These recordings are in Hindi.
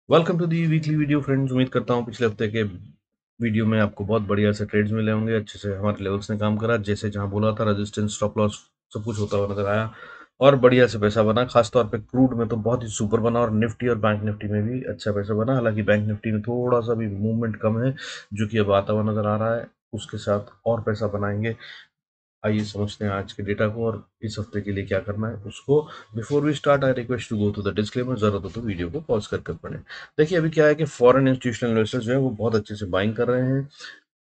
Welcome to the weekly video friends. उम्मीद करता हूँ पिछले हफ्ते के वीडियो में आपको बहुत बढ़िया से ट्रेड्स मिले होंगे। अच्छे से हमारे लेवल्स ने काम करा, जैसे जहाँ बोला था रेजिस्टेंस स्टॉप लॉस सब कुछ होता हुआ नजर आया और बढ़िया से पैसा बना। खासतौर पे क्रूड में तो बहुत ही सुपर बना और निफ्टी और बैंक निफ्टी में भी अच्छा पैसा बना। हालांकि बैंक निफ्टी में थोड़ा सा भी मूवमेंट कम है, जो कि अब आता हुआ नजर आ रहा है। उसके साथ और पैसा बनाएंगे। आइए समझते हैं आज के डेटा को और इस हफ्ते के लिए क्या करना है उसको। Before we start I request to go to the disclaimer. जरूरत हो तो वीडियो को पॉज कर पढ़ें। देखिए अभी क्या है कि फॉरेन इंस्टीट्यूशनल इन्वेस्टर्स जो है वो बहुत अच्छे से बाइंग कर रहे हैं।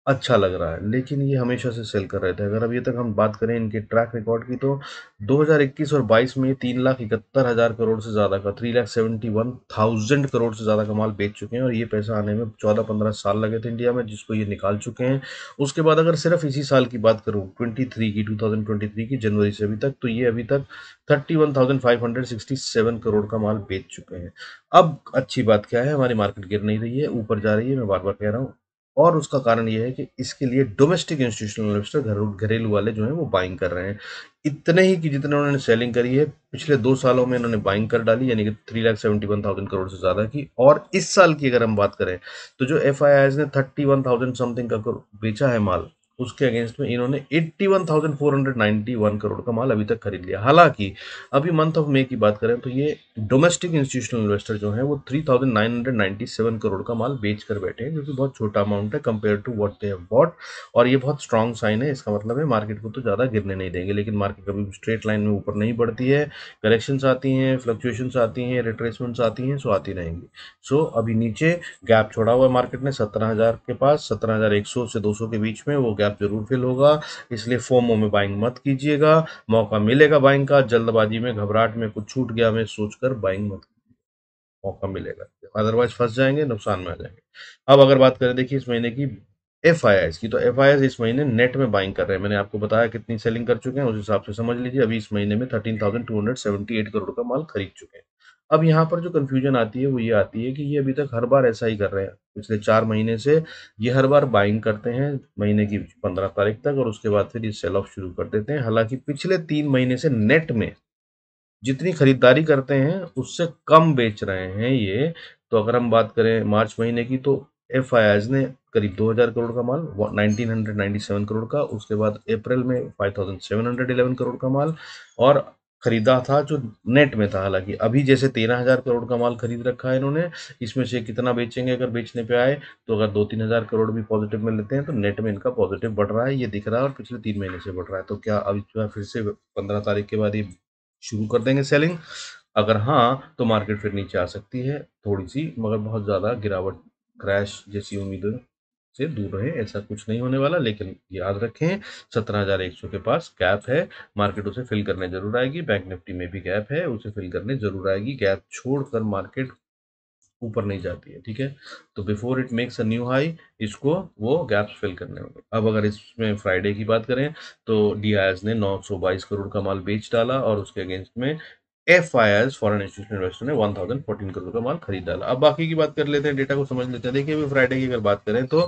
अच्छा लग रहा है, लेकिन ये हमेशा से सेल कर रहे थे। अगर अभी तक हम बात करें इनके ट्रैक रिकॉर्ड की, तो 2021 और 22 में 3,71,000 करोड़ से ज़्यादा का 3,71,000 करोड़ से ज़्यादा का माल बेच चुके हैं और ये पैसा आने में 14-15 साल लगे थे इंडिया में, जिसको ये निकाल चुके हैं। उसके बाद अगर सिर्फ इसी साल की बात करूँ 2023 की जनवरी से अभी तक, तो ये अभी तक 31,567 करोड़ का माल बेच चुके हैं। अब अच्छी बात क्या है, हमारी मार्केट गिर नहीं रही है, ऊपर जा रही है। मैं बार बार कह रहा हूँ, और उसका कारण ये है कि इसके लिए डोमेस्टिक इंस्टीट्यूशनल इन्वेस्टर घरेलू वाले जो हैं वो बाइंग कर रहे हैं। इतने ही कि जितने उन्होंने सेलिंग करी है पिछले 2 सालों में, इन्होंने बाइंग कर डाली, यानी कि 3,71,000 करोड़ से ज्यादा की। और इस साल की अगर हम बात करें, तो जो एफ आई ने 31,000 समथिंग का बेचा है माल, उसके अगेंस्ट में इन्होंने 81,491 करोड़ का माल अभी तक खरीद लिया। हालांकि अभी मंथ ऑफ मई की बात करें तो ये डोमेस्टिक इंस्टीट्यूशनल इन्वेस्टर जो है वो 3,997 करोड़ का माल बेच कर बैठे हैं, जो कि बहुत छोटा अमाउंट है compare to what they have bought. और ये बहुत स्ट्रांग साइन है। इसका मतलब है मार्केट को तो ज़्यादा गिरने नहीं देंगे, लेकिन मार्केट कभी स्ट्रेट लाइन में ऊपर नहीं बढ़ती है। करेक्शंस आती हैं, फ्लक्चुएशंस आती हैं, रिट्रेसमेंट्स आती हैं, सो आती रहेंगी। सो अभी नीचे गैप छोड़ा हुआ है मार्केट ने 17,000 के पास, 17,100 से 200 के बीच में, वो गैप जरूर फिल होगा। इसलिए फोमो में बाइंग मत कीजिएगा। मौका मिलेगा बाइंग का, जल्दबाजी में घबराहट में कुछ छूट गया हमें सोचकर बाइंग मत, मौका मिलेगा, अदरवाइज फंस जाएंगे, नुकसान में आ जाएंगे। अब अगर बात करें देखिए इस महीने की एफ आई एस की, तो एफ आई एस इस महीने नेट में बाइंग कर रहे हैं। मैंने आपको बताया कितनी सेलिंग कर चुके हैं, उस हिसाब से समझ लीजिए। अभी इस महीने में 13,278 करोड़ का माल खरीद चुके हैं। अब यहाँ पर जो कंफ्यूजन आती है वो ये आती है कि ये अभी तक हर बार ऐसा ही कर रहे हैं। पिछले 4 महीने से ये हर बार बाइंग करते हैं महीने की 15 तारीख तक, और उसके बाद फिर ये सेल ऑफ शुरू कर देते हैं। हालांकि पिछले 3 महीने से नेट में जितनी खरीदारी करते हैं उससे कम बेच रहे हैं ये। तो अगर हम बात करें मार्च महीने की, तो एफ ने करीब 2,000 करोड़ का माल, 1997 करोड़ का, उसके बाद अप्रैल में 5,711 करोड़ का माल और खरीदा था जो नेट में था। हालांकि अभी जैसे 13,000 करोड़ का माल खरीद रखा है इन्होंने, इसमें से कितना बेचेंगे अगर बेचने पे आए, तो अगर 2-3 हजार करोड़ भी पॉजिटिव में लेते हैं तो नेट में इनका पॉजिटिव बढ़ रहा है, ये दिख रहा है, और पिछले 3 महीने से बढ़ रहा है। तो क्या अब इस बार फिर से 15 तारीख के बाद ये शुरू कर देंगे सेलिंग? अगर हाँ, तो मार्केट फिर नीचे आ सकती है थोड़ी सी, मगर बहुत ज़्यादा गिरावट, क्रैश जैसी उम्मीदों से दूर रहें। ऐसा कुछ नहीं होने वाला, लेकिन याद रखें 17,100 के पास गैप है, मार्केट उसे फिल करने जरूर आएगी। बैंक निफ्टी में भी गैप है, उसे फिल करने जरूर आएगी। गैप छोड़कर मार्केट ऊपर नहीं जाती है, ठीक है। तो before it makes a new high, इसको वो गैप्स फिल करने होंगे। अब अगर इसमें फ्राइडे की बात करें, तो डीआईएस ने 922 करोड़ का माल बेच डाला और उसके अगेंस्ट में F I S foreign institutional investor ने 1,014 करोड़ का माल खरीद डाला। अब बाकी की बात कर लेते हैं, डेटा को समझ लेते हैं। देखिए अभी फ्राइडे की अगर बात करें तो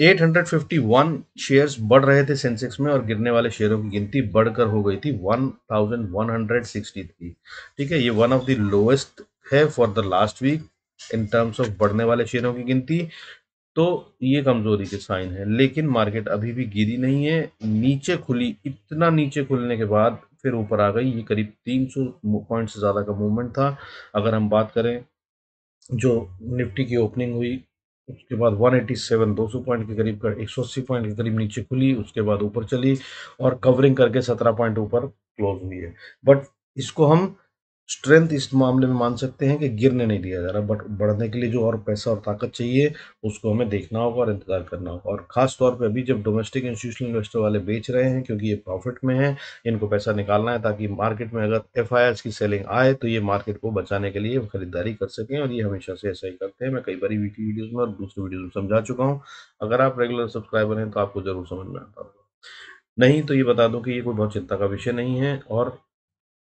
851 शेयर्स बढ़ रहे थे सेंसेक्स में, और गिरने वाले शेयरों की गिनती बढ़कर हो गई थी 1,163। ठीक है, ये वन ऑफ द लोएस्ट है for the last week in terms of बढ़ने वाले शेयरों की गिनती। तो ये कमजोरी के साइन है, लेकिन मार्केट अभी भी गिरी नहीं है, नीचे खुली। इतना नीचे खुलने के बाद फिर ऊपर आ गई। ये करीब 300 पॉइंट से ज्यादा का मूवमेंट था। अगर हम बात करें जो निफ्टी की ओपनिंग हुई, उसके बाद 187 200 पॉइंट के करीब, 180 पॉइंट के करीब नीचे खुली, उसके बाद ऊपर चली और कवरिंग करके 17 पॉइंट ऊपर क्लोज हुई है। बट इसको हम स्ट्रेंथ इस मामले में मान सकते हैं कि गिरने नहीं दिया जा रहा। बट बढ़ने के लिए जो और पैसा और ताकत चाहिए, उसको हमें देखना होगा और इंतजार करना होगा। और खास तौर पे अभी जब डोमेस्टिक इंस्टीट्यूशनल इन्वेस्टर वाले बेच रहे हैं, क्योंकि ये प्रॉफिट में है, इनको पैसा निकालना है, ताकि मार्केट में अगर एफ की सेलिंग आए तो ये मार्केट को बचाने के लिए खरीदारी कर सकें। और ये हमेशा से ऐसा ही करते हैं। मैं कई बार वीडियो वीडियोज में और दूसरे वीडियोज में समझा चुका हूँ। अगर आप रेगुलर सब्सक्राइबर हैं तो आपको जरूर समझ में आता होगा। नहीं तो ये बता दूं कि ये कोई बहुत चिंता का विषय नहीं है, और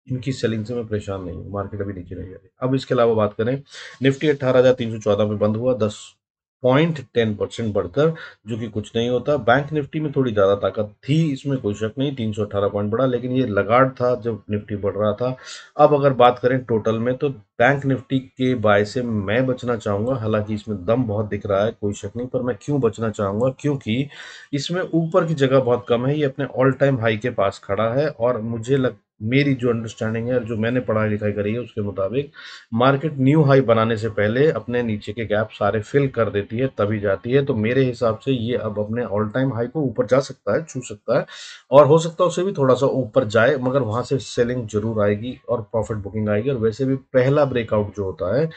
इनकी सेलिंग से मैं परेशान नहीं हूँ। मार्केट अभी नीचे नहीं आ रही। अब इसके अलावा बात करें, निफ्टी 18,314 में बंद हुआ। 10 0.10% बढ़कर, जो कि कुछ नहीं होता। बैंक निफ्टी में थोड़ी ज़्यादा ताकत थी, इसमें कोई शक नहीं, 318 पॉइंट बढ़ा, लेकिन ये लगाड़ था जब निफ्टी बढ़ रहा था। अब अगर बात करें टोटल में, तो बैंक निफ्टी के बाय से मैं बचना चाहूँगा। हालाँकि इसमें दम बहुत दिख रहा है, कोई शक नहीं, पर मैं क्यों बचना चाहूँगा? क्योंकि इसमें ऊपर की जगह बहुत कम है, ये अपने ऑल टाइम हाई के पास खड़ा है, और मेरी जो अंडरस्टैंडिंग है और जो मैंने पढ़ाई लिखाई करी है उसके मुताबिक मार्केट न्यू हाई बनाने से पहले अपने नीचे के गैप सारे फिल कर देती है, तभी जाती है। तो मेरे हिसाब से ये अब अपने ऑल टाइम हाई को ऊपर जा सकता है, छू सकता है, और हो सकता है उससे भी थोड़ा सा ऊपर जाए, मगर वहां से सेलिंग जरूर आएगी और प्रॉफिट बुकिंग आएगी। और वैसे भी पहला ब्रेकआउट जो होता है,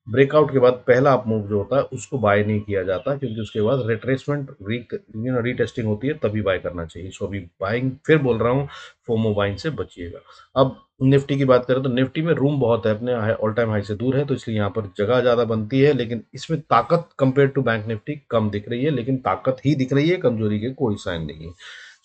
ब्रेकआउट के बाद पहला अप मूव जो होता है उसको बाय नहीं किया जाता, क्योंकि उसके बाद रिट्रेसमेंट रीटेस्टिंग होती है, तभी बाय करना चाहिए। सो अभी बाइंग, फिर बोल रहा हूँ, फोमो बाइंग से बचिएगा। अब निफ्टी की बात करें तो निफ्टी में रूम बहुत है, अपने ऑल टाइम हाई से दूर है, तो इसलिए यहाँ पर जगह ज़्यादा बनती है, लेकिन इसमें ताकत कंपेयर टू बैंक निफ्टी कम दिख रही है, लेकिन ताकत ही दिख रही है, कमजोरी के कोई साइन नहीं है।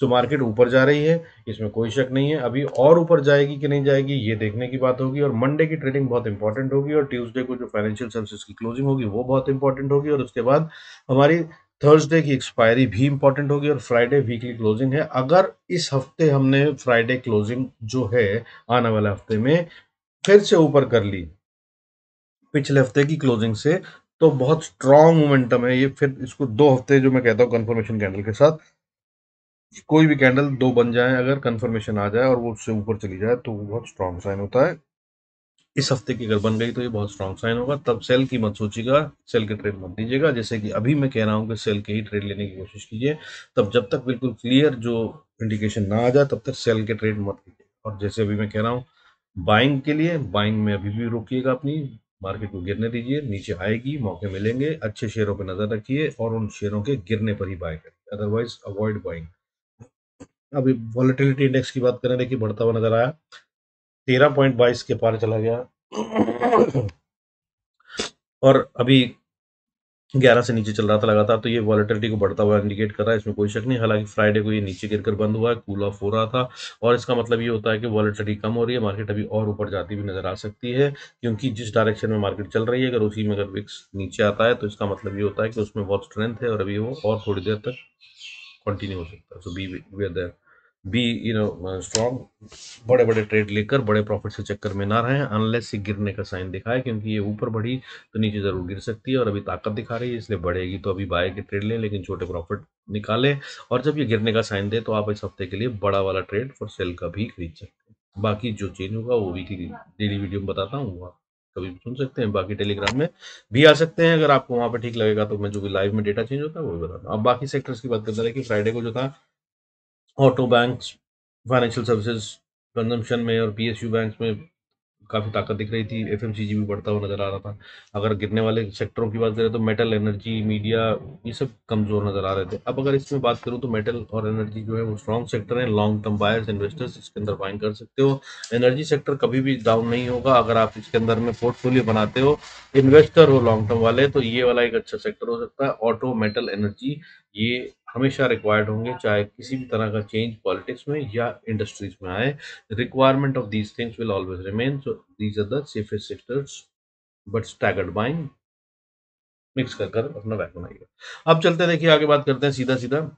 तो मार्केट ऊपर जा रही है, इसमें कोई शक नहीं है। अभी और ऊपर जाएगी कि नहीं जाएगी ये देखने की बात होगी, और मंडे की ट्रेडिंग बहुत इंपॉर्टेंट होगी, और ट्यूसडे को जो फाइनेंशियल सर्विसेज की क्लोजिंग होगी वो बहुत इंपॉर्टेंट होगी, और उसके बाद हमारी थर्सडे की एक्सपायरी भी इंपॉर्टेंट होगी, और फ्राइडे वीकली क्लोजिंग है। अगर इस हफ्ते हमने फ्राइडे क्लोजिंग जो है आने वाले हफ्ते में फिर से ऊपर कर ली पिछले हफ्ते की क्लोजिंग से, तो बहुत स्ट्रॉन्ग मोमेंटम है ये। फिर इसको 2 हफ्ते जो मैं कहता हूँ कंफर्मेशन कैंडल के साथ, कोई भी कैंडल दो बन जाए, अगर कंफर्मेशन आ जाए और वो उससे ऊपर चली जाए, तो वो बहुत स्ट्रॉन्ग साइन होता है। इस हफ्ते की अगर बन गई तो ये बहुत स्ट्रॉन्ग साइन होगा, तब सेल की मत सोचिएगा, सेल के ट्रेड मत लीजिएगा। जैसे कि अभी मैं कह रहा हूँ कि सेल के ही ट्रेड लेने की कोशिश कीजिए, तब जब तक बिल्कुल क्लियर जो इंडिकेशन ना आ जाए तब तक सेल के ट्रेड मत लीजिए। और जैसे अभी मैं कह रहा हूँ, बाइंग के लिए, बाइंग में अभी भी रोकिएगा अपनी, मार्केट को गिरने दीजिए, नीचे आएगी, मौके मिलेंगे, अच्छे शेयरों पर नजर रखिए और उन शेयरों के गिरने पर ही बाय करिए, अदरवाइज अवॉइड बाइंग। अभी वॉलेटिलिटी इंडेक्स की बात करें, देखिए बढ़ता हुआ नजर आया, 13.22 के पार चला गया और अभी 11 से नीचे चल रहा था लगातार, तो ये वॉलेटिलिटी को बढ़ता हुआ इंडिकेट कर रहा है, इसमें कोई शक नहीं। हालांकि फ्राइडे को ये नीचे गिरकर बंद हुआ है, कूल ऑफ हो रहा था, और इसका मतलब ये होता है कि वॉलेटिलिटी कम हो रही है, मार्केट अभी और ऊपर जाती हुई नजर आ सकती है, क्योंकि जिस डायरेक्शन में मार्केट चल रही है, अगर उसी में अगर विक्स नीचे आता है तो इसका मतलब ये होता है कि उसमें बहुत स्ट्रेंथ है, और अभी वो और थोड़ी देर तक कंटिन्यू हो सकता है। सो बी देयर, बी स्ट्रॉन्ग, बड़े बड़े ट्रेड लेकर बड़े प्रॉफिट के चक्कर में ना रहें, अनलेस ये गिरने का साइन दिखाए, क्योंकि ये ऊपर बढ़ी तो नीचे जरूर गिर सकती है, और अभी ताकत दिखा रही है इसलिए बढ़ेगी, तो अभी बाय के ट्रेड लें, लेकिन छोटे प्रॉफिट निकालें, और जब ये गिरने का साइन दे तो आप इस हफ्ते के लिए बड़ा वाला ट्रेड फॉर सेल का भी खरीद सकते हैं। बाकी जो चेंज होगा वो वीकली डेली वीडियो में बताता हूँ, वो आप कभी भी सुन सकते हैं, बाकी टेलीग्राम में भी आ सकते हैं, अगर आपको वहां पर ठीक लगेगा तो मैं जो भी लाइव में डेटा चेंज होता है वो भी बताता हूँ। अब बाकी सेक्टर्स की बात करते रहे कि फ्राइडे को जो था, auto banks, financial services, consumption में और पीएसयू बैंक्स में काफ़ी ताकत दिख रही थी, एफएमसीजी भी बढ़ता हुआ नजर आ रहा था। अगर गिरने वाले सेक्टरों की बात करें तो मेटल, एनर्जी, मीडिया, ये सब कमजोर नजर आ रहे थे। अब अगर इसमें बात करूं तो मेटल और एनर्जी जो है वो स्ट्रॉन्ग सेक्टर है, लॉन्ग टर्म बायर्स इन्वेस्टर्स इसके अंदर बाइंग कर सकते हो। एनर्जी सेक्टर कभी भी डाउन नहीं होगा, अगर आप इसके अंदर में पोर्टफोलियो बनाते हो, इन्वेस्टर हो लॉन्ग टर्म वाले, तो ये वाला एक अच्छा सेक्टर हो सकता है। ऑटो, मेटल, एनर्जी, ये हमेशा रिक्वायर्ड होंगे, चाहे किसी भी तरह का चेंज पॉलिटिक्स में या इंडस्ट्रीज में आए। Requirement of these things will always remain. So these are the safest sectors, but staggered buying mix कर कर अपना बैक बनाइएगा। अब चलते हैं, देखिए आगे बात करते हैं सीधा सीधा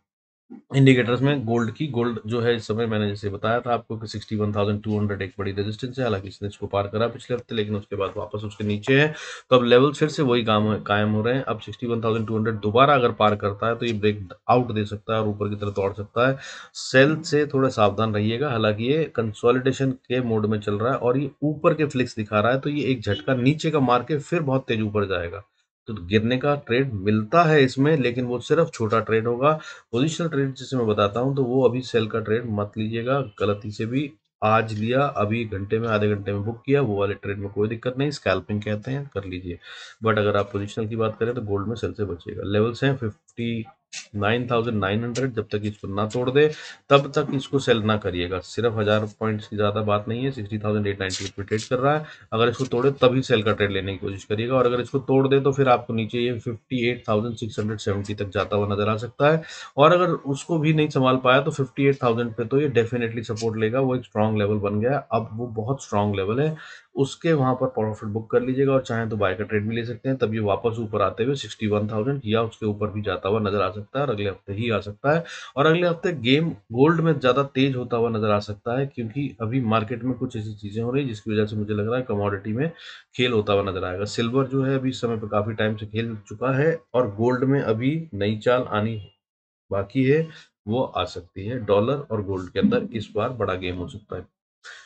इंडिकेटर्स में गोल्ड की। गोल्ड जो है इस समय मैंने जैसे बताया था आपको कि 61,200 एक बड़ी रेजिस्टेंस है, हालांकि इसने इसको पार करा पिछले हफ्ते, लेकिन उसके बाद वापस उसके नीचे है, तो अब लेवल फिर से वही कायम हो रहे हैं। अब 61,200 दोबारा अगर पार करता है तो ये ब्रेक आउट दे सकता है और ऊपर की तरफ दौड़ सकता है। सेल से थोड़ा सावधान रहिएगा, हालांकि ये कंसोलिडेशन के मोड में चल रहा है और ये ऊपर के फ्लिक्स दिखा रहा है, तो ये एक झटका नीचे का मार के फिर बहुत तेज ऊपर जाएगा, तो गिरने का ट्रेड मिलता है इसमें, लेकिन वो सिर्फ छोटा ट्रेड होगा। पोजिशनल ट्रेड जिसे मैं बताता हूँ, तो वो अभी सेल का ट्रेड मत लीजिएगा गलती से भी। आज लिया, अभी घंटे में, आधे घंटे में बुक किया, वो वाले ट्रेड में कोई दिक्कत नहीं, स्कैल्पिंग कहते हैं, कर लीजिए। बट अगर आप पोजिशनल की बात करें तो गोल्ड में सेल से बचिएगा। लेवल्स हैं 59,900, जब तक इसको ना तोड़ दे तब तक इसको सेल ना करिएगा। सिर्फ 1000 पॉइंट्स की ज्यादा बात नहीं है, 60,898 पे ट्रेड कर रहा है, अगर इसको तोड़े तभी सेल का ट्रेड लेने की कोशिश करिएगा, और अगर इसको तोड़ दे तो फिर आपको नीचे ये 58,670 तक जाता हुआ नजर आ सकता है। और अगर उसको भी नहीं संभाल पाया तो 58,000 पे तो ये डेफिनेटली सपोर्ट लेगा, वो एक स्ट्रांग लेवल बन गया है, अब वो बहुत स्ट्रांग लेवल है। उसके वहाँ पर प्रॉफिट बुक कर लीजिएगा और चाहें तो बाय का ट्रेड भी ले सकते हैं। तब ये वापस ऊपर आते हुए 61,000 या उसके ऊपर भी जाता हुआ नजर आ सकता है और अगले हफ्ते ही आ सकता है। और अगले हफ्ते गेम गोल्ड में ज़्यादा तेज होता हुआ नजर आ सकता है, क्योंकि अभी मार्केट में कुछ ऐसी चीज़ें हो रही जिसकी वजह से मुझे लग रहा है कमोडिटी में खेल होता हुआ नजर आएगा। सिल्वर जो है अभी इस समय पे काफ़ी टाइम से खेल चुका है और गोल्ड में अभी नई चाल आनी बाकी है, वो आ सकती है। डॉलर और गोल्ड के अंदर इस बार बड़ा गेम हो सकता है।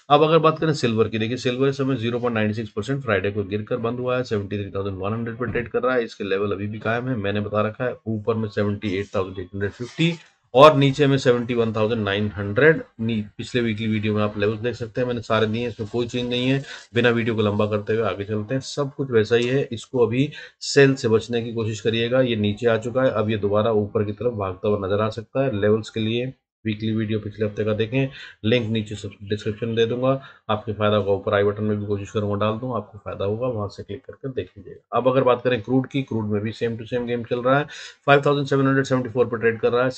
अब अगर बात करें सिल्वर की, देखिए सिल्वर इस समय 0.96% फ्राइडे को गिरकर बंद हुआ है, 73,100 पे ट्रेड कर रहा है। इसके लेवल अभी भी कायम है, मैंने बता रखा है। ऊपर में 78,850 और नीचे में 71,900। पिछले वीकली वीडियो में आप लेवल्स देख सकते हैं, मैंने सारे दिए हैं, इसमें कोई चेंज नहीं है। बिना वीडियो को लंबा करते हुए आगे चलते हैं, सब कुछ वैसा ही है। इसको अभी सेल से बचने की कोशिश करिएगा, ये नीचे आ चुका है, अब ये दोबारा ऊपर की तरफ भागता हुआ नजर आ सकता है। लेवल्स के लिए वीकली वीडियो पिछले हफ्ते का देखें, लिंक नीचे सब डिस्क्रिप्शन में दे दूंगा। आपके फायदा होगा, ऊपर आई बटन में भी कोशिश करूंगा डाल दूं, आपको फायदा होगा, वहां से क्लिक करके देख लीजिएगा। अब अगर बात करें क्रूड की, क्रूड में भी सेम टू सेम गेम चल रहा है। 5,774 पर ट्रेड कर रहा है।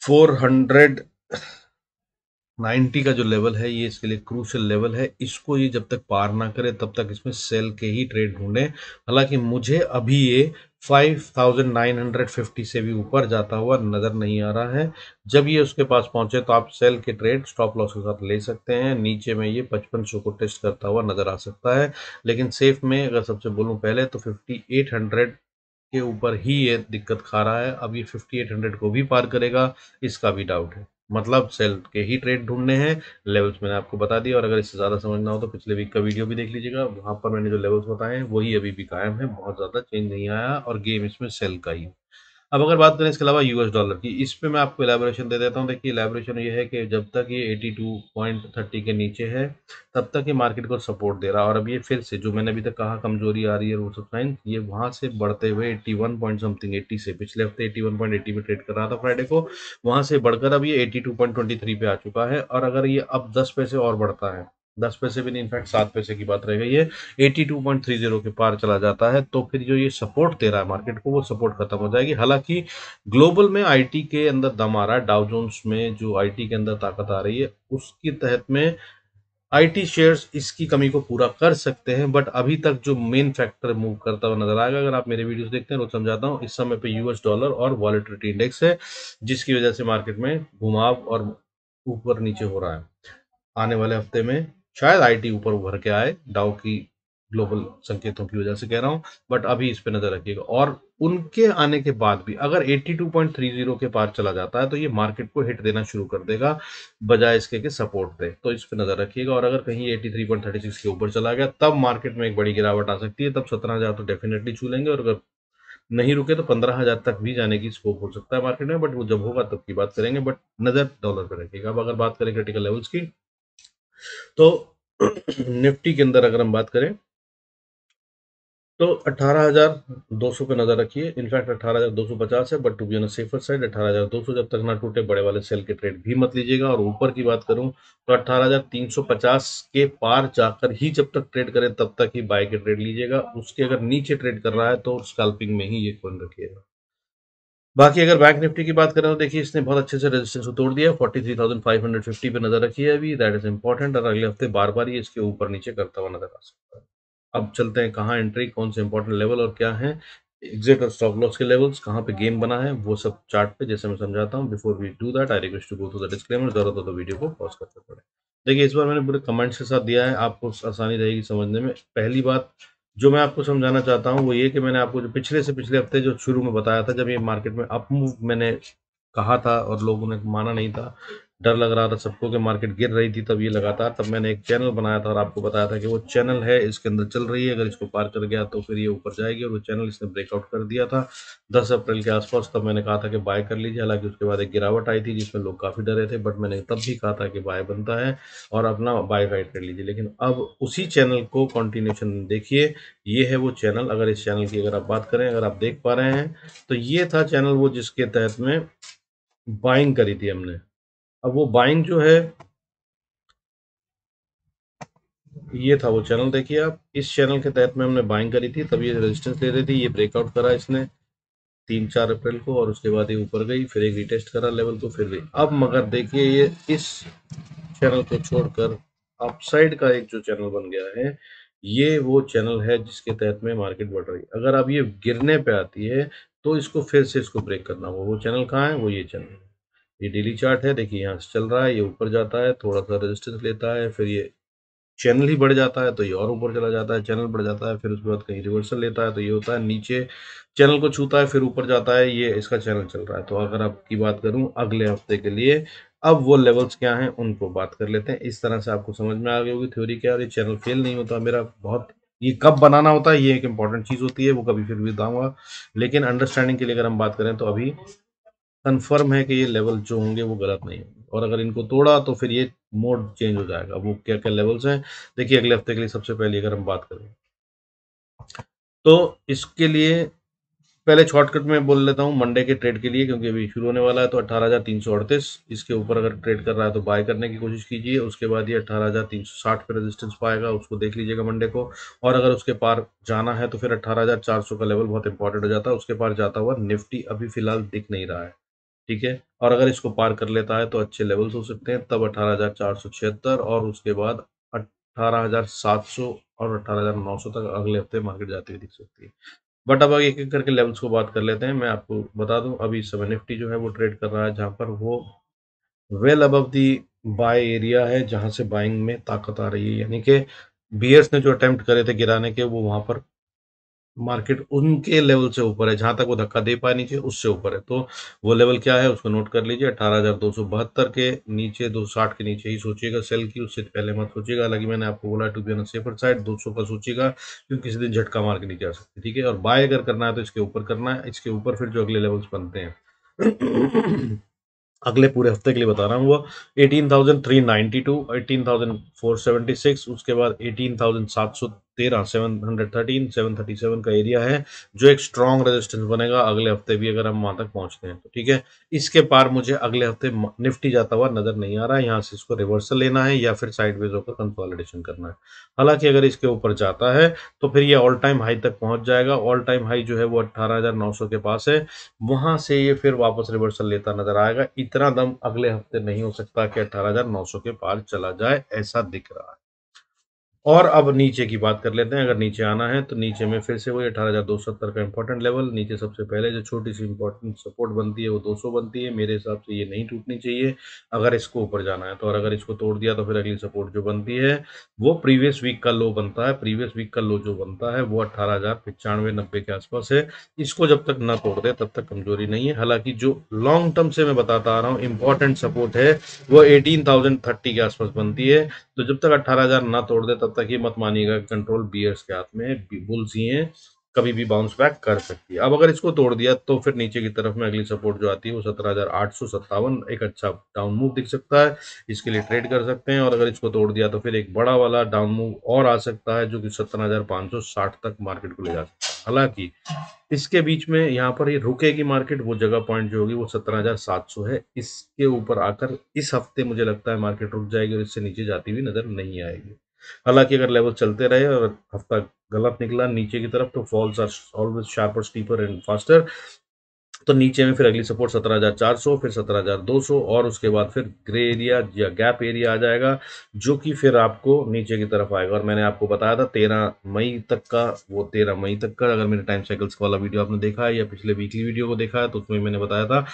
6490 का जो लेवल है ये इसके लिए क्रूशियल लेवल है। इसको ये जब तक पार ना करे तब तक इसमें सेल के ही ट्रेड ढूंढें। हालांकि मुझे अभी ये 5,950 से भी ऊपर जाता हुआ नजर नहीं आ रहा है। जब ये उसके पास पहुंचे तो आप सेल के ट्रेड स्टॉप लॉस के साथ ले सकते हैं। नीचे में ये 5500 को टेस्ट करता हुआ नजर आ सकता है, लेकिन सेफ में अगर सबसे बोलूं पहले तो 5800 के ऊपर ही ये दिक्कत खा रहा है। अब ये 5800 को भी पार करेगा, इसका भी डाउट है। मतलब सेल के ही ट्रेड ढूंढने हैं। लेवल्स मैंने आपको बता दिया, और अगर इससे ज़्यादा समझना हो तो पिछले वीक का वीडियो भी देख लीजिएगा, वहां पर मैंने जो लेवल्स बताए हैं वही अभी भी कायम है, बहुत ज़्यादा चेंज नहीं आया और गेम इसमें सेल का ही है। अब अगर बात करें इसके अलावा यूएस डॉलर की, इस पे मैं आपको इलेबोरेशन दे देता हूँ। देखिए इलेबोरेशन ये है कि जब तक ये 82.30 के नीचे है तब तक ये मार्केट को सपोर्ट दे रहा है, और अब ये फिर से जो मैंने अभी तक कहा कमजोरी आ रही है वो सब साइन, ये वहां से बढ़ते हुए 81 पॉइंट समथिंग 80 से, पिछले हफ्ते 81.80 पे ट्रेड कर रहा था फ्राइडे को, वहां से बढ़कर अब ये 82.23 पे आ चुका है। और अगर ये अब 10 पैसे और बढ़ता है, 10 पैसे भी नहीं, इनफैक्ट 7 पैसे की बात रह गई है, 82.30 के पार चला जाता है तो फिर जो ये सपोर्ट दे रहा है मार्केट को वो सपोर्ट खत्म हो जाएगी। हालांकि ग्लोबल में आईटी के अंदर दम आ रहा है, डाउ जोन्स में जो आईटी के अंदर ताकत आ रही है उसके तहत में आईटी शेयर्स इसकी कमी को पूरा कर सकते हैं। बट अभी तक जो मेन फैक्टर मूव करता हुआ नजर आएगा, अगर आप मेरे वीडियोस देखते हैं रोज समझाता हूँ, इस समय पे यूएस डॉलर और वॉलेटिलिटी इंडेक्स है, जिसकी वजह से मार्केट में घुमाव और ऊपर नीचे हो रहा है। आने वाले हफ्ते में शायद आईटी ऊपर उभर के आए, डाउ की ग्लोबल संकेतों की वजह से कह रहा हूं, बट अभी इस पे नजर रखिएगा। और उनके आने के बाद भी अगर 82.30 के पार चला जाता है तो ये मार्केट को हिट देना शुरू कर देगा, बजाय इसके कि सपोर्ट दे, तो इस पे नजर रखिएगा। और अगर कहीं 83.36 के ऊपर चला गया तब मार्केट में एक बड़ी गिरावट आ सकती है, तब 17,000 तो डेफिनेटली छू लेंगे, और अगर नहीं रुके तो 15,000 तक भी जाने की स्कोप हो सकता है मार्केट में, बट वो जब होगा तब की बात करेंगे। बट नजर डॉलर पे रखिएगा। अब अगर बात करें क्रिटिकल लेवल्स की, तो निफ्टी के अंदर अगर हम बात करें तो 18,200 पे नजर रखिए। इनफैक्ट 18,250 है, but to be on safer side 18,200 जब तक ना टूटे बड़े वाले सेल के ट्रेड भी मत लीजिएगा। और ऊपर की बात करूं तो 18,350 के पार जाकर ही जब तक ट्रेड करें तब तक ही बाय के ट्रेड लीजिएगा। उसके अगर नीचे ट्रेड कर रहा है तो स्कैल्पिंग में ही ये कौन रखिएगा। बाकी अगर बैंक निफ्टी की बात करें तो देखिए इसने बहुत अच्छे से रेजिस्टेंस को तोड़ दिया, 43,550 पे नजर रखी है अभी, दैट इज इंपॉर्टेंट, और अगले हफ्ते बार बार ये इसके ऊपर नीचे करता हुआ नजर आ सकता है। अब चलते हैं कहाँ एंट्री, कौन से इंपॉर्टेंट लेवल और क्या है एग्जिट और स्टॉप लॉस के लेवल्स, कहाँ पे गेम बना है वो सब चार्ट पे जैसे मैं समझाता हूँ। Before we do that I request to go to the disclaimer, जरूरत हो तो वीडियो को पॉज करते पड़े। देखिए इस बार मैंने पूरे कमेंट्स के साथ दिया है, आपको आसानी रहेगी समझने में। पहली बात जो मैं आपको समझाना चाहता हूँ वो ये कि मैंने आपको जो पिछले से पिछले हफ्ते जो शुरू में बताया था, जब ये मार्केट में अप मूव मैंने कहा था और लोगों ने माना नहीं था, डर लग रहा था सबको कि मार्केट गिर रही थी, तब ये लगातार, तब मैंने एक चैनल बनाया था और आपको बताया था कि वो चैनल है इसके अंदर चल रही है, अगर इसको पार कर गया तो फिर ये ऊपर जाएगी, और वो चैनल इसने ब्रेकआउट कर दिया था 10 अप्रैल के आसपास। तब मैंने कहा था कि बाय कर लीजिए, हालांकि उसके बाद एक गिरावट आई थी जिसमें लोग काफ़ी डरे थे, बट मैंने तब भी कहा था कि बाय बनता है और अपना बाय राइट कर लीजिए। लेकिन अब उसी चैनल को कंटिन्यूशन देखिए, ये है वो चैनल। अगर इस चैनल की अगर आप बात करें, अगर आप देख पा रहे हैं तो ये था चैनल वो जिसके तहत में बाइंग करी थी हमने। अब वो बाइंग जो है, ये था वो चैनल, देखिए आप, इस चैनल के तहत में हमने बाइंग करी थी, तब ये रेजिस्टेंस ले रही थी, ये ब्रेकआउट करा इसने 3-4 अप्रैल को, और उसके बाद ये ऊपर गई, फिर एक रिटेस्ट करा लेवल को, फिर गई। अब मगर देखिए ये इस चैनल को छोड़कर अपसाइड का एक जो चैनल बन गया है, ये वो चैनल है जिसके तहत में मार्केट बढ़ रही है। अगर अब ये गिरने पे आती है, तो इसको फिर से इसको ब्रेक करना होगा। वो चैनल कहाँ है? वो ये चैनल। ये डेली चार्ट है, देखिए यहाँ से चल रहा है, ये ऊपर जाता है, थोड़ा-सा रेजिस्टेंस लेता है, फिर ये चैनल ही बढ़ जाता है तो ये और ऊपर चला जाता है, चैनल बढ़ जाता है, फिर उसके बाद कहीं रिवर्सल लेता है तो ये होता है, नीचे चैनल को छूता है, फिर ऊपर जाता है, ये इसका चैनल चल रहा है। तो अगर आपकी बात करूँ अगले हफ्ते के लिए, अब वो लेवल्स क्या हैं उनको बात कर लेते हैं। इस तरह से आपको समझ में आ गई होगी थ्योरी क्या है, और ये चैनल फेल नहीं होता मेरा बहुत। ये कब बनाना होता है ये एक इंपॉर्टेंट चीज़ होती है, वो कभी फिर भी बताऊँगा। लेकिन अंडरस्टैंडिंग के लिए अगर हम बात करें तो अभी कन्फर्म है कि ये लेवल जो होंगे वो गलत नहीं होंगे, और अगर इनको तोड़ा तो फिर ये मोड चेंज हो जाएगा। वो क्या-क्या लेवल्स हैं, देखिए अगले हफ्ते के लिए सबसे पहले अगर हम बात करें, तो इसके लिए पहले शॉर्टकट में बोल लेता हूँ मंडे के ट्रेड के लिए, क्योंकि अभी शुरू होने वाला है। तो 18,338 इसके ऊपर अगर ट्रेड कर रहा है तो बाय करने की कोशिश कीजिए। उसके बाद ये 18,360 पे रेजिस्टेंस पाएगा, उसको देख लीजिएगा मंडे को। और अगर उसके पार जाना है तो फिर 18,400 का लेवल बहुत इंपॉर्टेंट हो जाता है। उसके पार जाता हुआ निफ्टी अभी फिलहाल दिख नहीं रहा है, ठीक है? और अगर इसको पार कर लेता है तो अच्छे लेवल्स हो सकते हैं, तब 18,476 और उसके बाद 18,700 और 18,900 तक अगले हफ्ते मार्केट जाती हुई दिख सकती है। बट अब एक-एक करके लेवल्स को बात कर लेते हैं। मैं आपको बता दूँ, अभी इस समय निफ्टी जो है वो ट्रेड कर रहा है जहाँ पर वो well above the by area है, जहाँ से बाइंग में ताकत आ रही है। यानी कि बीयर्स ने जो अटेम्प्ट करे थे गिराने के, वो वहाँ पर मार्केट उनके लेवल से ऊपर है, जहाँ तक वो धक्का दे पाए नीचे उससे ऊपर है। तो वो लेवल क्या है उसको नोट कर लीजिए, 18,272 के नीचे, 260 के नीचे ही सोचिएगा सेल की, उससे पहले मत सोचिएगा। हालाँकि मैंने आपको बोला to be on safer side 200 का सोचिएगा, क्योंकि किसी दिन झटका मार के नीचे आ सकती है, ठीक है? और बाय अगर करना है तो इसके ऊपर करना है, इसके ऊपर फिर जो अगले लेवल्स बनते हैं अगले पूरे हफ्ते के लिए बता रहा हूँ, वो 18,392, 18,476, उसके बाद 18,713, 713, 737 का एरिया है, जो एक स्ट्रॉन्ग रेजिस्टेंस बनेगा अगले हफ्ते भी अगर हम वहां तक पहुंचते हैं तो, ठीक है? इसके पार मुझे अगले हफ्ते निफ्टी जाता हुआ नजर नहीं आ रहा है। यहाँ से इसको रिवर्सल लेना है या फिर साइडवेज होकर कंसोलिडेशन करना है। हालांकि अगर इसके ऊपर जाता है तो फिर ये ऑल टाइम हाई तक पहुंच जाएगा। ऑल टाइम हाई जो है वो 18,900 के पास है, वहां से ये फिर वापस रिवर्सल लेता नजर आएगा। इतना दम अगले हफ्ते नहीं हो सकता कि 18,900 के पार चला जाए, ऐसा दिख रहा है। और अब नीचे की बात कर लेते हैं। अगर नीचे आना है तो नीचे में फिर से वही 18,270 का इंपॉर्टेंट लेवल, नीचे सबसे पहले जो छोटी सी इंपॉर्टेंट सपोर्ट बनती है वो 200 बनती है। मेरे हिसाब से ये नहीं टूटनी चाहिए अगर इसको ऊपर जाना है तो। और अगर इसको तोड़ दिया तो फिर अगली सपोर्ट जो बनती है वो प्रीवियस वीक का लो बनता है। प्रीवियस वीक का लो जो बनता है वो 18,95-90 के आसपास है। इसको जब तक ना तोड़ दे तब तक कमजोरी नहीं है। हालांकि जो लॉन्ग टर्म से मैं बताता आ रहा हूँ इंपॉर्टेंट सपोर्ट है वो 18,030 के आसपास बनती है। तो जब तक 18,000 ना तोड़ दे तब तक ये मत मानिएगा कि कंट्रोल बियर्स के हाथ में है। बुल्स ही हैं, कभी भी बाउंस बैक कर सकती है। अब अगर इसको तोड़ दिया तो फिर नीचे की तरफ में अगली सपोर्ट जो आती है वो 17,857, एक अच्छा डाउन मूव दिख सकता है, इसके लिए ट्रेड कर सकते हैं। और अगर इसको तोड़ दिया तो फिर एक बड़ा वाला डाउन मूव और आ सकता है जो कि 17,560 तक मार्केट को ले जा सकता है। हालांकि इसके बीच में यहाँ पर ये रुकेगी मार्केट, वो जगह पॉइंट जो होगी वो 17,700 है। इसके ऊपर आकर इस हफ्ते मुझे लगता है मार्केट रुक जाएगी और इससे नीचे जाती हुई नजर नहीं आएगी। हालांकि अगर लेवल चलते रहे और हफ्ता गलत निकला नीचे की तरफ तो falls are always sharper, steeper and faster. तो नीचे में फिर अगली सपोर्ट 17,400, फिर 17,200 और उसके बाद फिर ग्रे एरिया या गैप एरिया आ जाएगा, जो कि फिर आपको नीचे की तरफ आएगा। और मैंने आपको बताया था 13 मई तक का, वो 13 मई तक का अगर मेरे टाइम साइकिल्स वाला वीडियो आपने देखा है या पिछले वीकली वीडियो को देखा है तो उसमें मैंने बताया था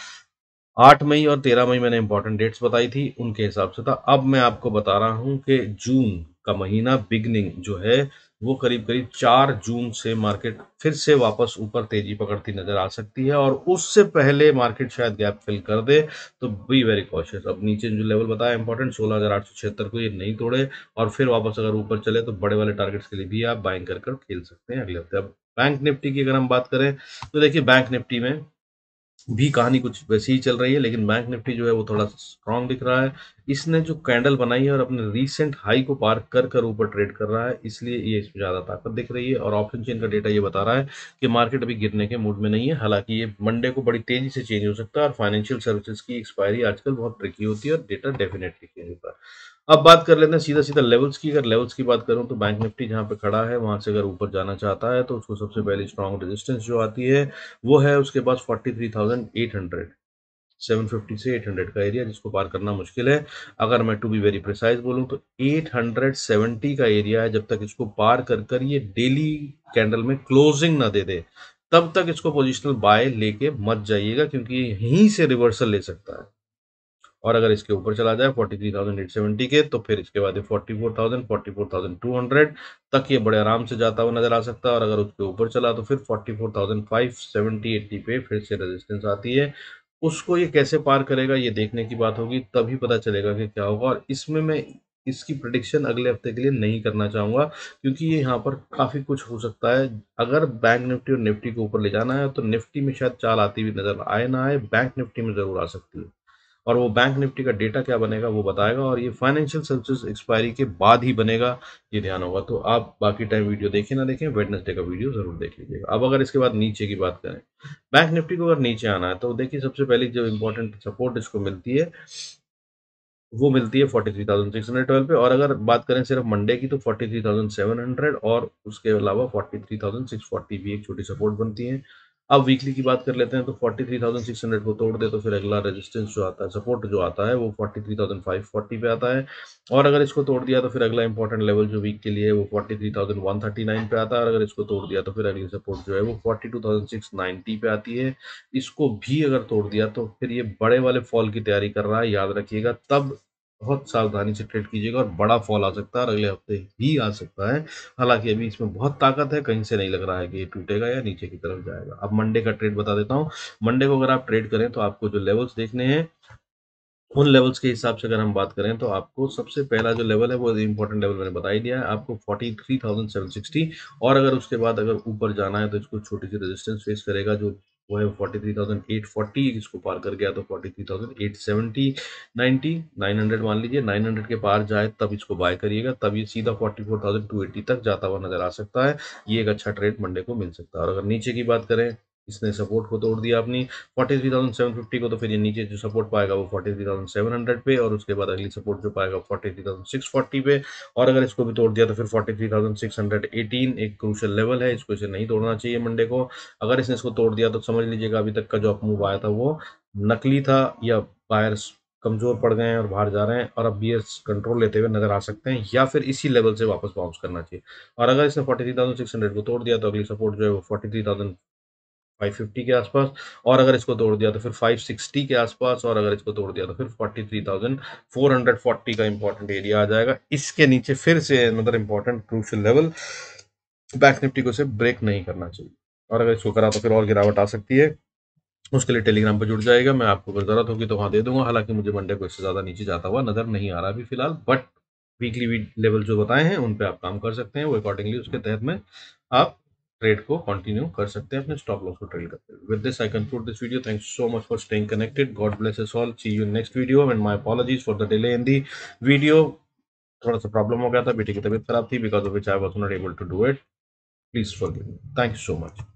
8 मई और 13 मई मैंने इंपॉर्टेंट डेट्स बताई थी, उनके हिसाब से था। अब मैं आपको बता रहा हूं कि जून का महीना बिगनिंग जो है वो करीब करीब 4 जून से मार्केट फिर से वापस ऊपर तेजी पकड़ती नजर आ सकती है, और उससे पहले मार्केट शायद गैप फिल कर दे। तो बी वेरी कॉशियस। अब नीचे जो लेवल बताया इंपॉर्टेंट 16,876 को ये नहीं तोड़े और फिर वापस अगर ऊपर चले तो बड़े वाले टारगेट्स के लिए भी आप बाइंग कर खेल सकते हैं अगले हफ्ते। अब बैंक निफ्टी की अगर हम बात करें तो देखिए बैंक निफ्टी में भी कहानी कुछ वैसी ही चल रही है, लेकिन बैंक निफ्टी जो है वो थोड़ा स्ट्रांग दिख रहा है। इसने जो कैंडल बनाई है और अपने रीसेंट हाई को पार कर ऊपर ट्रेड कर रहा है, इसलिए ये इसमें ज़्यादा ताकत दिख रही है। और ऑप्शन चेन का डेटा ये बता रहा है कि मार्केट अभी गिरने के मूड में नहीं है। हालांकि ये मंडे को बड़ी तेजी से चेंज हो सकता है और फाइनेंशियल सर्विसेज की एक्सपायरी आजकल बहुत ट्रिकी होती है और डेटा डेफिनेटली चेंज होता है। अब बात कर लेते हैं सीधा सीधा लेवल्स की। अगर लेवल्स की बात करूं तो बैंक निफ्टी जहां पे खड़ा है वहां से अगर ऊपर जाना चाहता है तो उसको सबसे पहले स्ट्रॉन्ग रेजिस्टेंस जो आती है वो है उसके पास 43,800। 750 से 800 का एरिया जिसको पार करना मुश्किल है। अगर मैं टू बी वेरी प्रिसाइज बोलूँ तो 870 का एरिया है, जब तक इसको पार कर कर ये डेली कैंडल में क्लोजिंग ना दे दे, तब तक इसको पोजिशनल बाय लेके मत जाइएगा, क्योंकि यहीं से रिवर्सल ले सकता है। और अगर इसके ऊपर चला जाए 43,870 के, तो फिर इसके बाद 44,000 44,200 तक ये बड़े आराम से जाता हुआ नजर आ सकता है। और अगर उसके ऊपर चला तो फिर 44,570 80 पे फिर से रेजिस्टेंस आती है। उसको ये कैसे पार करेगा ये देखने की बात होगी, तभी पता चलेगा कि क्या होगा। और इसमें मैं इसकी प्रिडिक्शन अगले हफ्ते के लिए नहीं करना चाहूंगा, क्योंकि ये यहाँ पर काफी कुछ हो सकता है। अगर बैंक निफ्टी और निफ्टी को ऊपर ले जाना है तो निफ्टी में शायद चाल आती हुई नजर आए ना आए, बैंक निफ्टी में जरूर आ सकती है। और वो बैंक निफ्टी का डेटा क्या बनेगा वो बताएगा, और ये फाइनेंशियल सर्विसेज एक्सपायरी के बाद ही बनेगा, ये ध्यान होगा। तो आप बाकी टाइम वीडियो देखें ना देखें, वेडनेसडे का वीडियो जरूर देख लीजिएगा। अब अगर इसके बाद नीचे की बात करें, बैंक निफ्टी को अगर नीचे आना है तो देखिए सबसे पहले जो इंपॉर्टेंट सपोर्ट इसको मिलती है वो मिलती है 43,612 पे। और अगर बात करें सिर्फ मंडे की तो 43,700, और उसके अलावा 43,640 भी एक छोटी सपोर्ट बनती है। अब वीकली की बात कर लेते हैं तो 43,600 को तोड़ दे तो फिर अगला रेजिस्टेंस जो आता है, सपोर्ट जो आता है, वो 43,540 पे आता है। और अगर इसको तोड़ दिया तो फिर अगला इंपॉर्टेंट लेवल जो वीक के लिए है वो 43,139 पे आता है। और अगर इसको तोड़ दिया तो फिर अगली सपोर्ट जो है वो 42,690 पे आती है। इसको भी अगर तोड़ दिया तो फिर ये बड़े वाले फॉल की तैयारी कर रहा है, याद रखिएगा। तब बहुत सावधानी से ट्रेड कीजिएगा, और बड़ा फॉल आ सकता है और अगले हफ्ते भी आ सकता है। हालांकि अभी इसमें बहुत ताकत है, कहीं से नहीं लग रहा है कि ये टूटेगा या नीचे की तरफ जाएगा। अब मंडे का ट्रेड बता देता हूँ। मंडे को अगर आप ट्रेड करें तो आपको जो लेवल्स देखने हैं, उन लेवल्स के हिसाब से अगर हम बात करें तो आपको सबसे पहला जो लेवल है वो इंपॉर्टेंट लेवल मैंने बता ही दिया है आपको, 43,760। और अगर उसके बाद अगर ऊपर जाना है तो इसको छोटी सी रेजिस्टेंस फेस करेगा, जो वो है 43,840। इसको पार कर गया तो 43,870 90 900 मान लीजिए, 900 के पार जाए तब इसको बाय करिएगा, तब ये सीधा 44,280 तक जाता हुआ नजर आ सकता है। ये एक अच्छा ट्रेड मंडे को मिल सकता है। और अगर नीचे की बात करें, इसने सपोर्ट को तोड़ दिया अपनी 43,750 को, तो फिर ये नीचे जो सपोर्ट पाएगा वो 43,700 पे, और उसके बाद अगली सपोर्ट जो पाएगा 43,640 पे। और अगर इसको भी तोड़ दिया तो फिर 43,618 एक क्रूशियल लेवल है, इसको इसे नहीं तोड़ना चाहिए मंडे को। अगर इसने इसको तोड़ दिया तो समझ लीजिएगा अभी तक का जो अप मूव आया था वो नकली था, या बायर्स कमजोर पड़ गए हैं और बाहर जा रहे हैं, और अब बीयर्स कंट्रोल लेते हुए नजर आ सकते हैं, या फिर इसी लेवल से वापस बाउंस करना चाहिए। और अगर इसने 43,600 को तोड़ दिया तो अगली सपोर्ट जो है वो 43,550 के आसपास। और अगर इसको तोड़ दिया तो फिर 560 के आसपास। और अगर इसको तोड़ दिया तो फिर 43,440 का इंपॉर्टेंट एरिया आ जाएगा। इसके नीचे फिर से another important crucial level, bank Nifty को इसे ब्रेक नहीं करना चाहिए। और अगर इसको करा तो फिर और गिरावट आ सकती है। उसके लिए टेलीग्राम पर जुड़ जाएगा, मैं आपको अगर जरूरत होगी तो वहां दे दूंगा। हालांकि मुझे मंडे को इससे ज्यादा नीचे जाता हुआ नजर नहीं आ रहा अभी फिलहाल, बट वीकली लेवल जो बताए हैं उन पे आप काम कर सकते हैं, वो अकॉर्डिंगली उसके तहत में आप ट्रेड को कंटिन्यू कर सकते हैं, अपने स्टॉप लॉस को ट्रेड करते हैं। With this I conclude this video. Thanks so much for staying connected. God bless us all. See you in next video, and my apologies for the delay in the video. थोड़ा सा प्रॉब्लम हो गया था, बेटी की तबीयत खराब थी, because of which I was not able to do it. Please forgive me. Thank you so much.